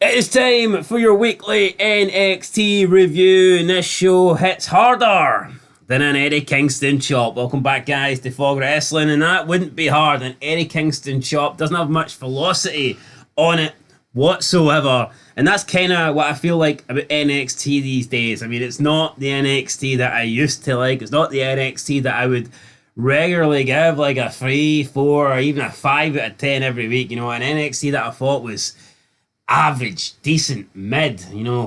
It is time for your weekly NXT review, and this show hits harder than an Eddie Kingston chop. Welcome back, guys, to Fog Wrestling, and that wouldn't be hard. An Eddie Kingston chop doesn't have much velocity on it whatsoever, and that's kind of what I feel like about NXT these days. I mean, it's not the NXT that I used to like. It's not the NXT that I would regularly give like a 3, 4, or even a 5 out of 10 every week. You know, an NXT that I thought was average, decent, mid,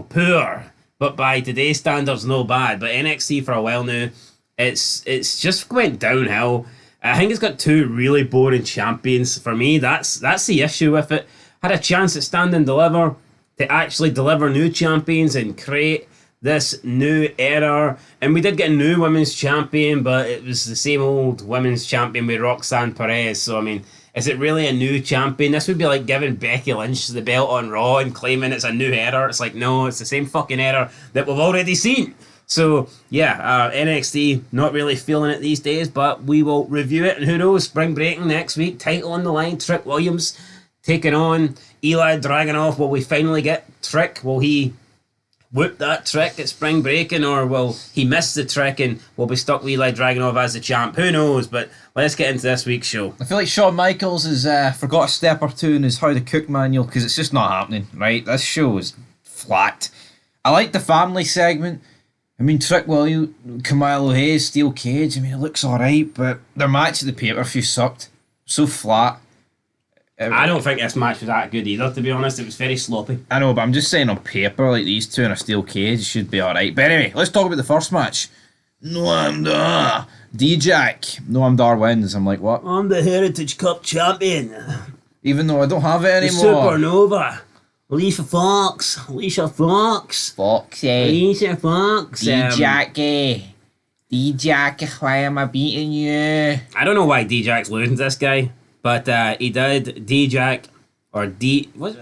poor, but by today's standards, no bad. But NXT for a while now, it's just went downhill. I think it's got two really boring champions. For me, that's the issue with it. Had a chance at Stand and Deliver to actually deliver new champions and create this new era, and we did get a new women's champion, but it was the same old women's champion with Roxanne Perez. So I mean, is it really a new champion? This would be like giving Becky Lynch the belt on Raw and claiming it's a new era. It's like, no, it's the same fucking era that we've already seen. So yeah, NXT, not really feeling it these days, but we will review it, and who knows, spring breaking next week, title on the line, Trick Williams taking on Eli Dragunov. Will we finally get Trick? Will he whoop that Trick at spring breaking, or will he miss the Trick and we'll be stuck with Eli Dragunov as the champ? Who knows? But let's get into this week's show. I feel like Shawn Michaels has forgot a step or two in his How to Cook manual, because it's just not happening, right? This show is flat. I like the family segment. I mean, Trick Williams, Camilo Hayes, Steel Cage, I mean, it looks alright, but their match at the pay-per-view sucked. So flat. I don't think this match was that good either, to be honest. It was very sloppy. I know, but I'm just saying on paper, like these two in a steel cage should be alright. But anyway, let's talk about the first match. Noam Dar. D-Jack. Noam Dar wins. I'm like, what? I'm the Heritage Cup champion. Even though I don't have it anymore. The Supernova. Alicia Fox. Foxy. Alicia Fox. D-Jack. D-Jack, why am I beating you? I don't know why D-Jack's losing to this guy. But he did D-Jack, or D... What's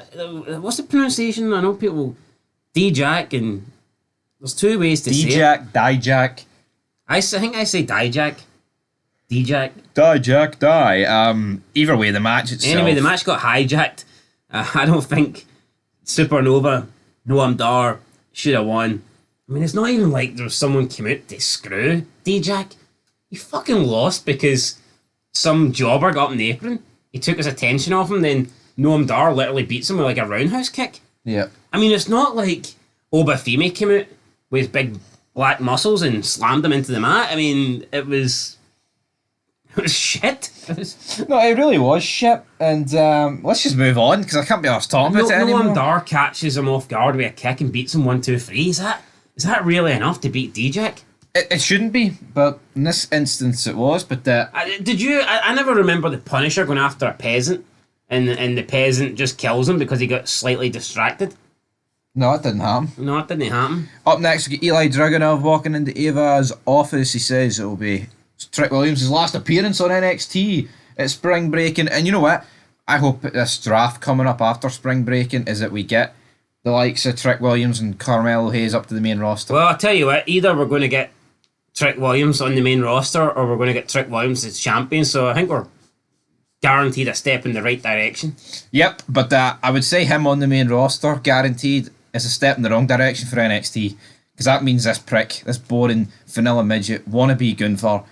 the pronunciation? I know people... D-Jack, and there's two ways to say it. D-Jack, Die-Jack. I think I say Die-Jack. D-Jack. Die-Jack, die. Either way, the match itself... Anyway, the match got hijacked. I don't think Supernova, Noam Dar, should have won. I mean, it's not even like there was someone came out to screw D-Jack. He fucking lost because some jobber got in the apron. He took his attention off him, then Noam Dar literally beats him with like a roundhouse kick. Yeah. I mean, it's not like Obafemi came out with big black muscles and slammed him into the mat. I mean, it was shit. No, it really was shit. And let's just move on, because I can't be arsed talking about it anymore. Noam Dar catches him off guard with a kick and beats him 1, 2, 3. Is that really enough to beat D-Jack? It shouldn't be, but in this instance it was. But I never remember the Punisher going after a peasant, and the peasant just kills him because he got slightly distracted. No, it didn't happen. Up next, we get Eli Dragunov walking into Ava's office. He says it'll be Trick Williams' last appearance on NXT at spring breaking. And you know what? I hope that this draft coming up after spring breaking is that we get the likes of Trick Williams and Carmelo Hayes up to the main roster. Well, I'll tell you what, either we're going to get Trick Williams on the main roster, or we're going to get Trick Williams as champion, so I think we're guaranteed a step in the right direction. Yep, but I would say him on the main roster, guaranteed, is a step in the wrong direction for NXT, because that means this prick, this boring vanilla midget, wannabe Gunther,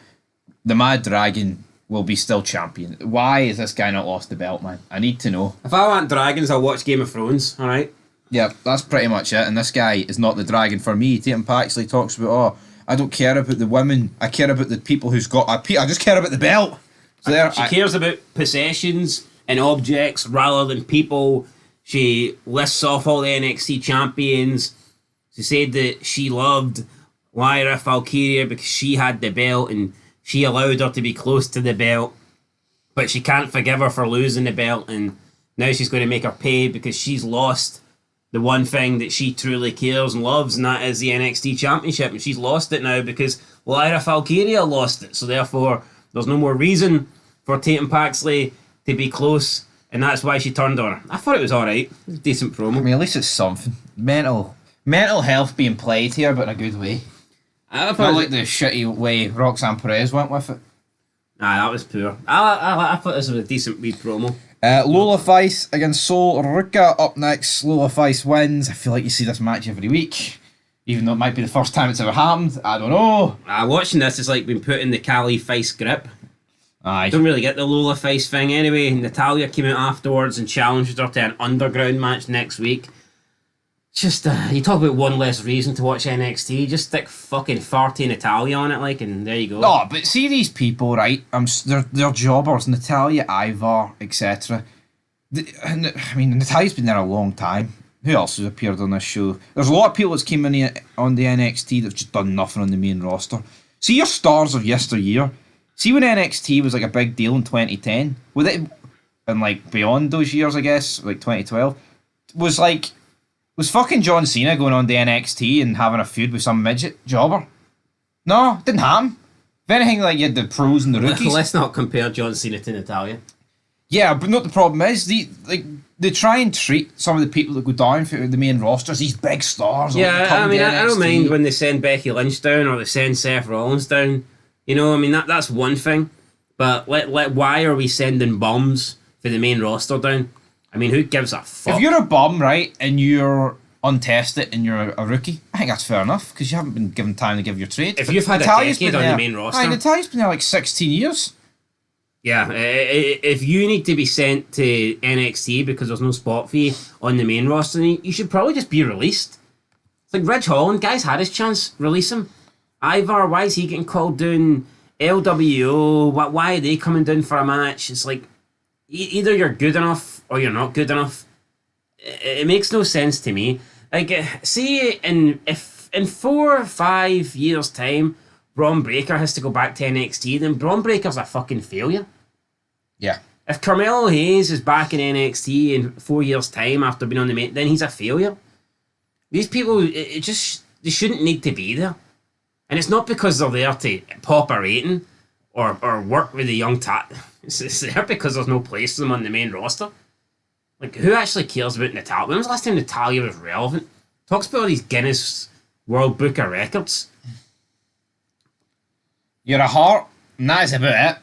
the Mad Dragon, will be still champion. Why has this guy not lost the belt, man? I need to know. If I want dragons, I'll watch Game of Thrones, alright? Yep, that's pretty much it, and this guy is not the dragon for me. Tatum Paxley talks about, I don't care about the women. I care about the people who's got... I just care about the belt. So she cares about possessions and objects rather than people. She lists off all the NXT champions. She said that she loved Lyra Valkyria because she had the belt and she allowed her to be close to the belt. But she can't forgive her for losing the belt, and now she's going to make her pay because she's lost the one thing that she truly cares and loves, and that is the NXT Championship, and she's lost it now because Lyra Valkyria lost it, so therefore there's no more reason for Tatum Paxley to be close, and that's why she turned on her. I thought it was alright. It was a decent promo. I mean, at least it's something. Mental health being played here, but in a good way. I like the shitty way Roxanne Perez went with it. Nah, that was poor. I thought this was a decent wee promo. Lola Fice against Sol Ruka up next. Lola Fice wins. I feel like you see this match every week. Even though it might be the first time it's ever happened. I don't know. Watching this is like being put in the Cali Fice grip. Aye. Don't really get the Lola Fice thing anyway. Natalia came out afterwards and challenged her to an underground match next week. Just, you talk about one less reason to watch NXT, just stick fucking farty Natalia on it, like, and there you go. No, but see these people, right? They're jobbers, Natalia, Ivar, etc. I mean, Natalia's been there a long time. Who else has appeared on this show? There's a lot of people that's came in on the NXT that've just done nothing on the main roster. See your stars of yesteryear. See when NXT was like a big deal in 2010, with it, and like beyond those years, I guess, like 2012, was fucking John Cena going on to NXT and having a feud with some midget jobber? No, didn't happen. If anything, like you had the pros and the rookies. Let's not compare John Cena to Natalia. Yeah, but not the problem is they try and treat some of the people that go down for the main rosters, these big stars. Yeah, I mean, I don't mind when they send Becky Lynch down or they send Seth Rollins down. You know, I mean that's one thing. But why are we sending bums for the main roster down? I mean, who gives a fuck? If you're a bum, right, and you're untested and you're a rookie, I think that's fair enough because you haven't been given time to give your trade. If you've had Natalia's a decade on the main roster, Natalia's been there like 16 years. Yeah, if you need to be sent to NXT because there's no spot for you on the main roster, you should probably just be released. It's like Ridge Holland, guy's had his chance, release him. Ivar, why is he getting called down? LWO, why are they coming down for a match? It's like, either you're good enough or you're not good enough. It makes no sense to me. Like, see, if in 4 or 5 years' time, Braun Breaker has to go back to NXT, then Braun Breaker's a fucking failure. Yeah. If Carmelo Hayes is back in NXT in 4 years' time after being on the main, then he's a failure. These people, they shouldn't need to be there. And it's not because they're there to pop a rating or work with the young talent. It's there because there's no place for them on the main roster. Like, who actually cares about Natalia? When was the last time Natalia was relevant? Talks about all these Guinness World Book of Records. You're a heart, and that is about it.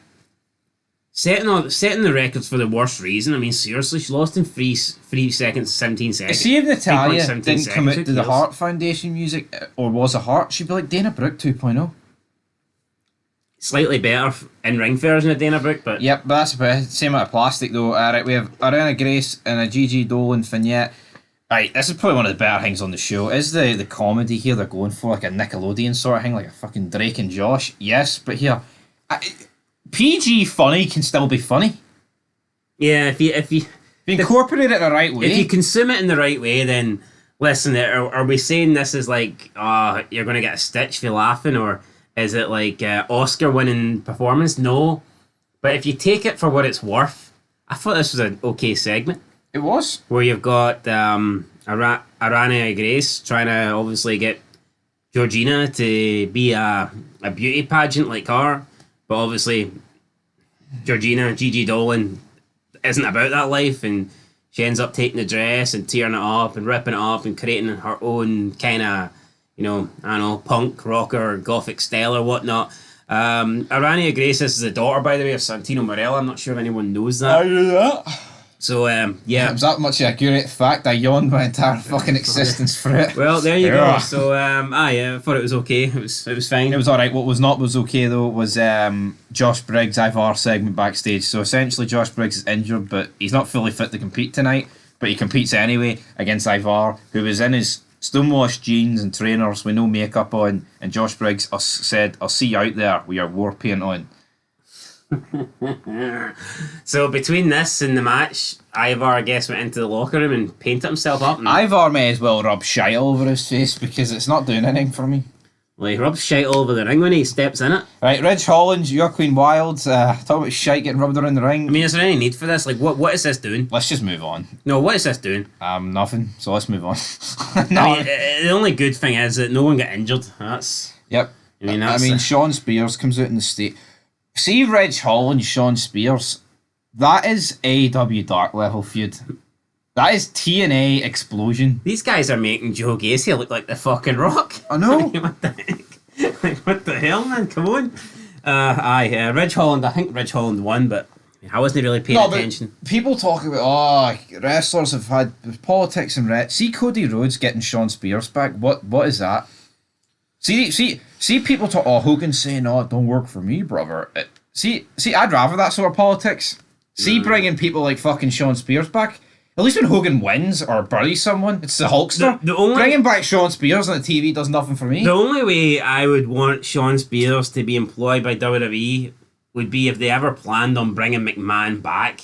Setting the records for the worst reason. I mean, seriously, she lost in 3 seconds, 17 seconds. See if Natalia didn't come out to the cares? Heart Foundation music, or was a Heart, she'd be like Dana Brooke 2.0. Slightly better in-ring version of Dana Brooke, but... Yep, but that's about it. Same amount of plastic, though. Right, we have Ariana Grace and a Gigi Dolan vignette. Right, this is probably one of the better things on the show. Is the comedy here they're going for, like a Nickelodeon sort of thing, like a fucking Drake and Josh? Yes, but here... PG funny can still be funny. Yeah, if you incorporate it the right way. If you consume it in the right way, then listen. Are we saying this is like, you're going to get a stitch for laughing, or is it like Oscar-winning performance? No, but if you take it for what it's worth, I thought this was an okay segment. It was, where you've got Ariana Grace trying to obviously get Georgina to be a beauty pageant like her. But obviously, Gigi Dolan, isn't about that life, and she ends up taking the dress and tearing it up and ripping it up and creating her own kind of, I don't know, punk, rocker, gothic style or whatnot. Ariana Grace is the daughter, by the way, of Santino Marella. I'm not sure if anyone knows that. I knew that. So, yeah. It was that much of a accurate fact. I yawned my entire fucking existence for it. Well, there you go. So, I thought it was okay. It was fine. It was alright. What was okay, though, was Josh Briggs' Ivar segment backstage. So, essentially, Josh Briggs is injured, but he's not fully fit to compete tonight. But he competes anyway against Ivar, who was in his stonewashed jeans and trainers with no makeup on. And Josh Briggs said, "I'll see you out there with your war paint on." So between this and the match, Ivar, I guess, went into the locker room and painted himself up. Ivar may as well rub shite all over his face because it's not doing anything for me. Well, he rubs shite all over the ring when he steps in it. Right, Ridge Holland, Joaquin Wilde, talk about shite getting rubbed around the ring. I mean, is there any need for this? Like, what is this doing? Let's just move on. No, what is this doing? Nothing. So let's move on. No. I mean, the only good thing is that no one got injured. That's... Yep. I mean, Sean Spears comes out in the state. See Ridge Holland, Sean Spears. That is AEW Dark level feud. That is TNA Explosion. These guys are making Joe Gacy look like the fucking Rock. I know. What the heck? Like, what the hell, man? Come on. Ridge Holland. I think Ridge Holland won, but I wasn't really paying attention. People talk about wrestlers have had politics and see Cody Rhodes getting Sean Spears back. What is that? See people talk. Hogan saying, "Oh, it don't work for me, brother." See, I'd rather that sort of politics. See, bringing people like fucking Sean Spears back. At least when Hogan wins or buries someone, it's the Hulkster. Bringing back Sean Spears on the TV does nothing for me. The only way I would want Sean Spears to be employed by WWE would be if they ever planned on bringing McMahon back,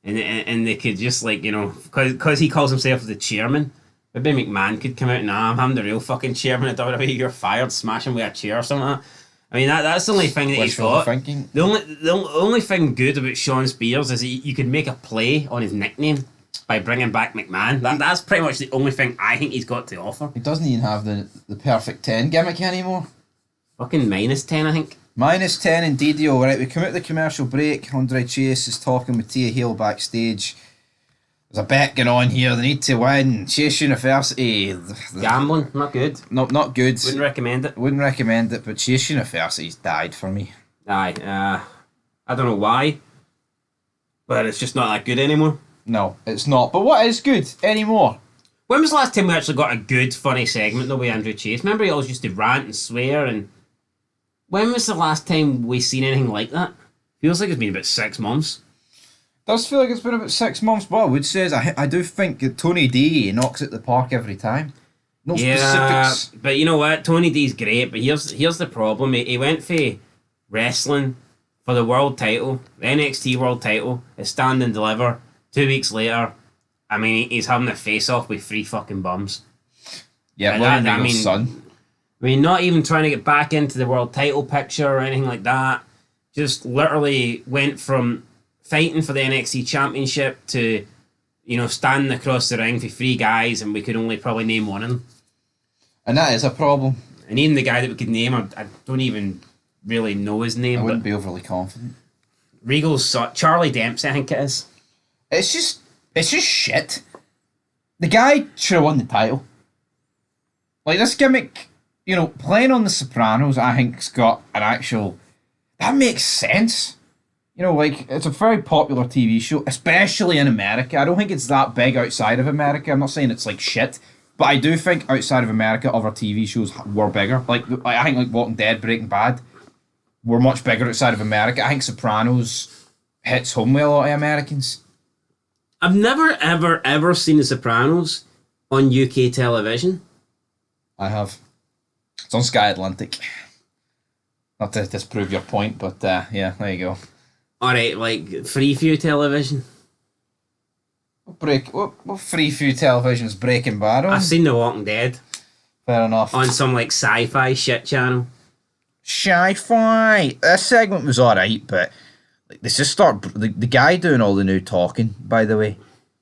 and they could just like, you know, because he calls himself the chairman. Maybe McMahon could come out and I'm the real fucking chairman of WWE. You're fired. Smash him with a chair or something like that. I mean, that's the only thing that he's got. The only thing good about Sean Spears is you could make a play on his nickname by bringing back McMahon. That's pretty much the only thing I think he's got to offer. He doesn't even have the perfect 10 gimmick anymore. Fucking -10, I think. -10 indeed, yo. Right, we come out the commercial break. Andre Chase is talking with Tia Hale backstage. There's a bet going on here. They need to win. Chase University. Gambling, not good. Not good. Wouldn't recommend it. Wouldn't recommend it, but Chase University's died for me. Aye, I don't know why, but it's just not that good anymore. No, it's not. But what is good anymore? When was the last time we actually got a good, funny segment though with Andrew Chase? Remember he always used to rant and swear, and when was the last time we seen anything like that? Feels like it's been about 6 months. Does feel like it's been about 6 months. What I would say is I do think that Tony D knocks it the park every time. No specifics. But you know what? Tony D's great, but here's the problem. He went for wrestling for the world title, the NXT world title, it's stand and deliver. 2 weeks later, I mean, he's having a face-off with 3 fucking bums. Yeah, son. I mean, not even trying to get back into the world title picture or anything like that. Just literally went from fighting for the NXT Championship to, you know, standing across the ring for 3 guys, and we could only probably name one of them. And that is a problem. And even the guy that we could name, I don't even really know his name. I wouldn't be overly confident. Regal's son, Charlie Dempsey, I think it is. It's just shit. The guy should have won the title. Like, this gimmick, you know, playing on The Sopranos, I think's got an actual... That makes sense. You know, like, it's a very popular TV show, especially in America. I don't think it's that big outside of America. I'm not saying it's, like, shit. But I do think outside of America, other TV shows were bigger. Like, I think, like, Walking Dead, Breaking Bad were much bigger outside of America. I think Sopranos hits home with a lot of Americans. I've never, ever seen The Sopranos on UK television. I have. It's on Sky Atlantic. Not to disprove your point, but yeah, there you go. Alright, like Freeview television. What Freeview television is Breaking Bad on? I've seen The Walking Dead. Fair enough. On some like sci-fi shit channel. Sci-fi. This segment was alright, but like, they just start the guy doing all the new talking, by the way,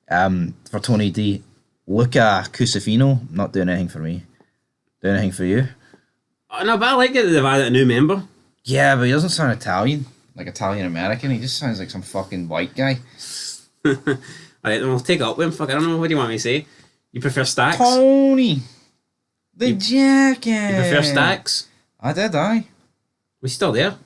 for Tony D. Luca Cusafino, not doing anything for me. Doing anything for you? Oh, no, but I like it that they've added a new member. Yeah, but he doesn't sound Italian, like Italian-American. He just sounds like some fucking white guy. Alright, then we'll take it up with him. Fuck, I don't know, what do you want me to say? You prefer Stacks? Tony! The jacket! You prefer Stacks? I did, aye. Was he still there?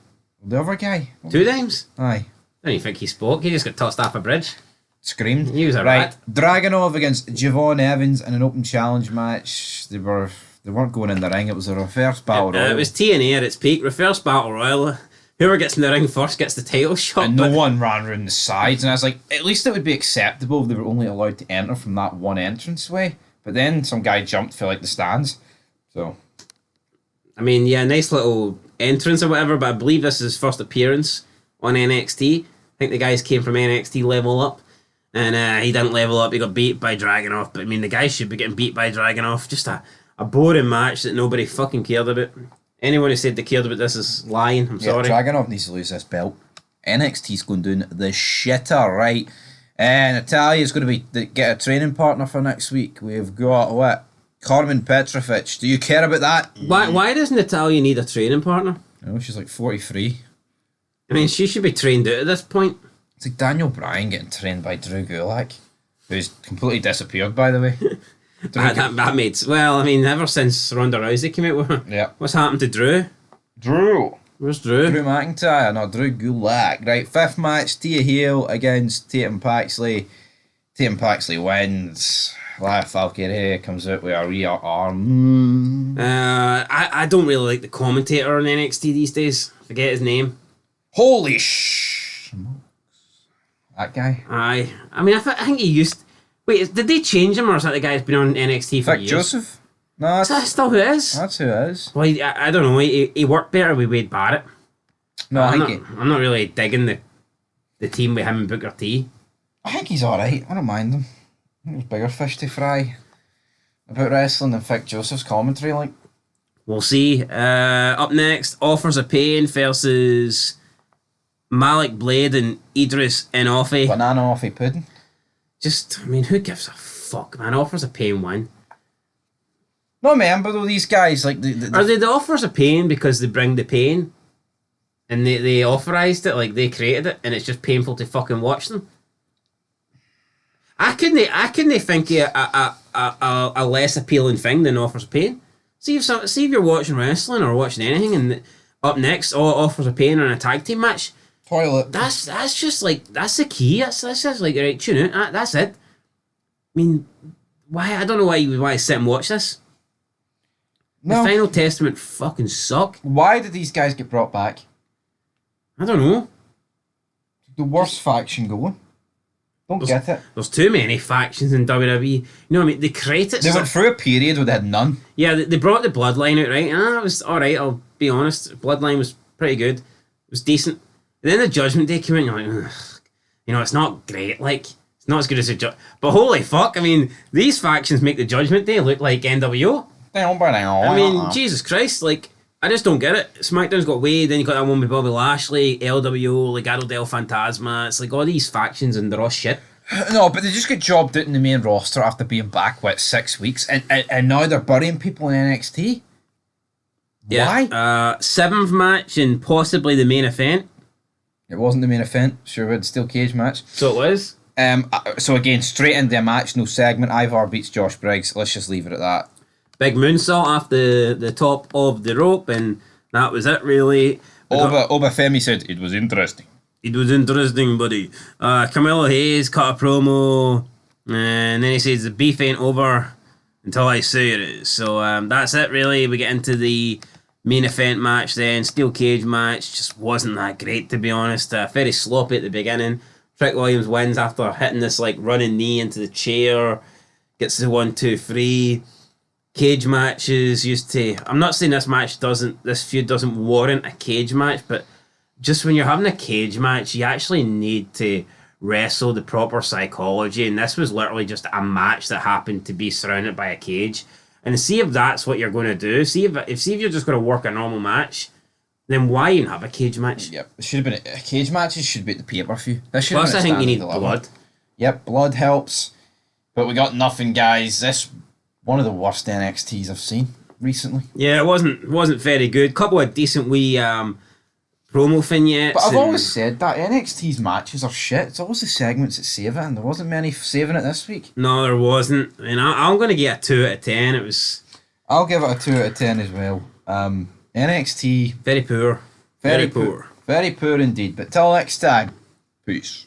The other guy. 2 times? Aye. I don't even think he spoke. He just got tossed off a bridge. Screamed. He was a rat. Dragunov against Javon Evans in an open challenge match. They weren't going in the ring. It was a reverse battle royal. It was TNA at its peak. Reverse battle royal. Whoever gets in the ring first gets the title shot. And no one ran around the sides. And I was like, at least it would be acceptable if they were only allowed to enter from that one entranceway. But then some guy jumped for like the stands. So, I mean, yeah, nice little entrance or whatever. But I believe this is his first appearance on NXT. I think the guys came from NXT Level Up. And he didn't level up. He got beat by Dragunov. But I mean, the guy should be getting beat by Dragunov. Just a boring match that nobody fucking cared about. Anyone who said they cared about this is lying. I'm sorry. Dragunov needs to lose this belt. NXT's going doing the shitter, right? And Natalia's going to get a training partner for next week. We've got, what? Carmen Petrovic. Do you care about that? Why does Natalia need a training partner? Oh, she's like 43. I mean, she should be trained out at this point. It's like Daniel Bryan getting trained by Drew Gulak, who's completely disappeared, by the way. that made... Well, I mean, ever since Ronda Rousey came out with her. Yeah. What's happened to Drew? Drew! Where's Drew? Drew McIntyre, no, Drew Gulak. Right, 5th match, Tia Hale against Tatum Paxley. Tatum Paxley wins. Lia Valkyrie comes out with a rear arm. I don't really like the commentator on NXT these days. Forget his name. Holy sh! That guy. Aye. I mean, I think he used... Wait, did they change him, or is that the guy who's been on NXT for Vic years? Joseph? No, Is that still who it is? That's who it is. Well, I don't know. He worked better with Wade Barrett. No, I'm not really digging the team with him and Booker T. I think he's alright. I don't mind him. I think there's bigger fish to fry about wrestling than Vic Joseph's commentary, like. We'll see. Up next, Offers of Pain versus Malik Blade and Idris Enofe. Banana Offie pudding. I mean, who gives a fuck, man? Offers of Pain win. No, remember though, these guys, like... Are they the Offers of Pain because they bring the pain? And they authorised it, like they created it, and it's just painful to fucking watch them? I couldn't think of a less appealing thing than Offers of Pain. See if you're watching wrestling or watching anything, and up next, Offers of Pain in a tag team match. Toilet. That's just like, that's the key. That's just like, right, tune out. That's it. I mean, why? I don't know why you would want to sit and watch this. No. The Final Testament fucking suck. Why did these guys get brought back? I don't know. The worst faction going. Get it. There's too many factions in WWE. You know what I mean? They created... They went through a period where they had none. Yeah, they brought the Bloodline out, right? And it was alright, I'll be honest. Bloodline was pretty good. It was decent. And then the Judgment Day came out and you're like, ugh. You know, it's not great. Like, it's not as good as the But holy fuck, I mean, these factions make the Judgment Day look like NWO. I mean, Jesus Christ, like... I just don't get it. SmackDown's got Wade, then you got that one with Bobby Lashley, LWO, Legado del Fantasma. It's like all these factions and they're all shit. No, but they just get jobbed out in the main roster after being back, 6 weeks, and now they're burying people in NXT? Yeah. Why? 7th match and possibly the main event. It wasn't the main event. Sure, it's still cage match. So it was? So again, straight into a match, no segment. Ivar beats Josh Briggs. Let's just leave it at that. Big moonsault off the top of the rope, and that was it, really. Obafemi said, it was interesting. It was interesting, buddy. Carmelo Hayes cut a promo, and then he says, the beef ain't over until I say it is. So that's it, really. We get into the main event match then. Steel cage match. Just wasn't that great, to be honest. Very sloppy at the beginning. Trick Williams wins after hitting this like running knee into the chair. Gets the 1, 2, 3. Cage matches used to... I'm not saying this feud doesn't warrant a cage match, but just when you're having a cage match, you actually need to wrestle the proper psychology, and this was literally just a match that happened to be surrounded by a cage. And see if that's what you're going to do. See if you're just going to work a normal match, then why even have a cage match? Yep, it should have been a cage matches should be at the pay-per-view. Plus, I think you need blood. Yep, blood helps, but we got nothing, guys. This one of the worst NXTs I've seen recently. Yeah, it wasn't very good. Couple of decent wee promo vignettes. But I've always said that NXT's matches are shit. It's always the segments that save it, and there wasn't many saving it this week. No, there wasn't. I mean, I'm going to get a 2 out of 10. It was... I'll give it a 2 out of 10 as well. NXT... Very poor. Very poor. Very poor indeed. But till next time, peace.